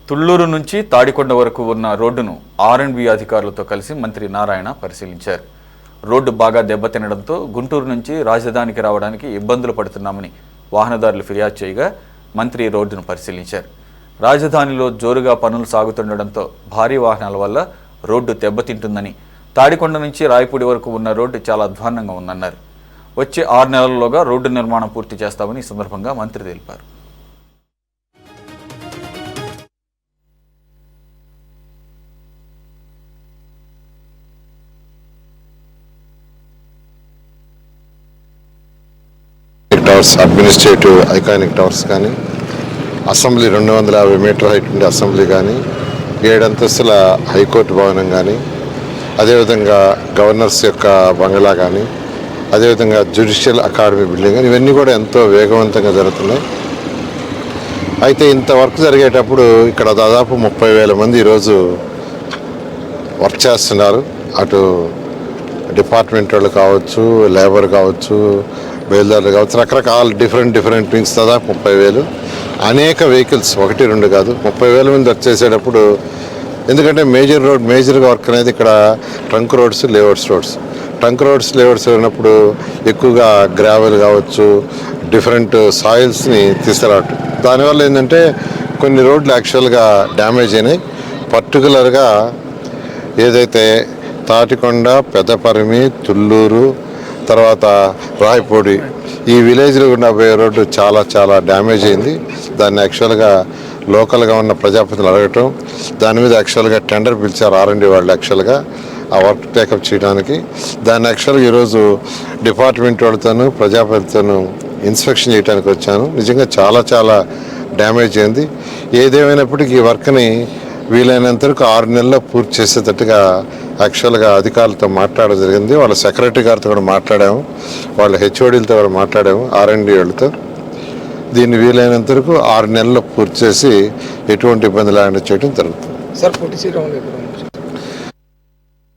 తుళ్లూరు నుంచి తాడికొండ వరకు ఉన్న రోడ్డును ఆర్ఎండ్బి అధికారులతో కలిసి మంత్రి నారాయణ పరిశీలించారు. రోడ్డు బాగా దెబ్బతినడంతో గుంటూరు నుంచి రాజధానికి రావడానికి ఇబ్బందులు పడుతున్నామని వాహనదారులు ఫిర్యాదు చేయగా మంత్రి రోడ్డును పరిశీలించారు. రాజధానిలో జోరుగా పనులు సాగుతుండడంతో భారీ వాహనాల వల్ల రోడ్డు దెబ్బతింటుందని, తాడికొండ నుంచి రాయపూడి వరకు ఉన్న రోడ్డు చాలా అధ్వాన్నంగా ఉందన్నారు. వచ్చే 6 నెలల్లోగా రోడ్డు నిర్మాణం పూర్తి చేస్తామని ఈ సందర్భంగా మంత్రి తెలిపారు. టవర్స్, అడ్మినిస్ట్రేటివ్ ఐకానిక్ టవర్స్ కానీ, అసెంబ్లీ 250 మీటర్ హైట్ ఉండే అసెంబ్లీ కానీ, 7 అంతస్తుల హైకోర్టు భవనం కానీ, అదేవిధంగా గవర్నర్స్ యొక్క బంగ్లా కానీ, అదేవిధంగా జ్యుడిషియల్ అకాడమీ బిల్డింగ్ కానీ, ఇవన్నీ కూడా ఎంతో వేగవంతంగా జరుగుతున్నాయి. అయితే ఇంత వర్క్ జరిగేటప్పుడు ఇక్కడ దాదాపు 30,000 మంది ఈరోజు వర్క్ చేస్తున్నారు. అటు డిపార్ట్మెంట్ వాళ్ళు కావచ్చు, లేబర్ కావచ్చు, బయలుదేరులు కావచ్చు, రకరకాల డిఫరెంట్ వింగ్స్, దాదాపు 30,000. అనేక వెహికల్స్, 1-2 కాదు, 30,000 మంది వర్క్ చేసేటప్పుడు. ఎందుకంటే మేజర్గా వర్క్ అనేది ఇక్కడ ట్రంక్ రోడ్స్, లేఅవుట్స్ ఉన్నప్పుడు ఎక్కువగా గ్రావెల్ కావచ్చు, డిఫరెంట్ సాయిల్స్ని తీసుకురావటం. దానివల్ల ఏంటంటే కొన్ని రోడ్లు యాక్చువల్గా డ్యామేజ్ అయినాయి. పర్టికులర్గా ఏదైతే తాటికొండ, పెద్దపరిమి, తుళ్లూరు, తర్వాత రాయపూడి ఈ విలేజ్లో ఉన్న రోడ్డు చాలా డ్యామేజ్ అయింది. దాన్ని యాక్చువల్గా లోకల్గా ఉన్న ప్రజాప్రతినిధులు అడగటం, దాని మీద యాక్చువల్గా టెండర్ పిలిచారు ఆర్ఎండ్బి వాళ్ళు యాక్చువల్గా ఆ వర్క్ టేకప్ చేయడానికి. దాన్ని యాక్చువల్గా ఈరోజు డిపార్ట్మెంట్ వాళ్ళతోనూ ప్రజాప్రతినిధులతోనూ ఇన్స్పెక్షన్ చేయడానికి వచ్చాను. నిజంగా చాలా డ్యామేజ్ అయింది. ఏదేమైనప్పటికీ ఈ వర్క్ని వీలైనంత వరకు 6 నెలల్లో పూర్తి చేసేటట్టుగా యాక్చువల్గా అధికారులతో మాట్లాడడం జరిగింది. వాళ్ళ సెక్రటరీ గారితో కూడా మాట్లాడాము, వాళ్ళ హెచ్ఓడీలతో కూడా మాట్లాడాము, ఆర్ఎండ్బి వాళ్ళతో. దీన్ని వీలైనంత వరకు 6 నెలల్లో పూర్తి చేసి ఎటువంటి ఇబ్బంది లేకుండా చేయడం జరుగుతుంది. సార్,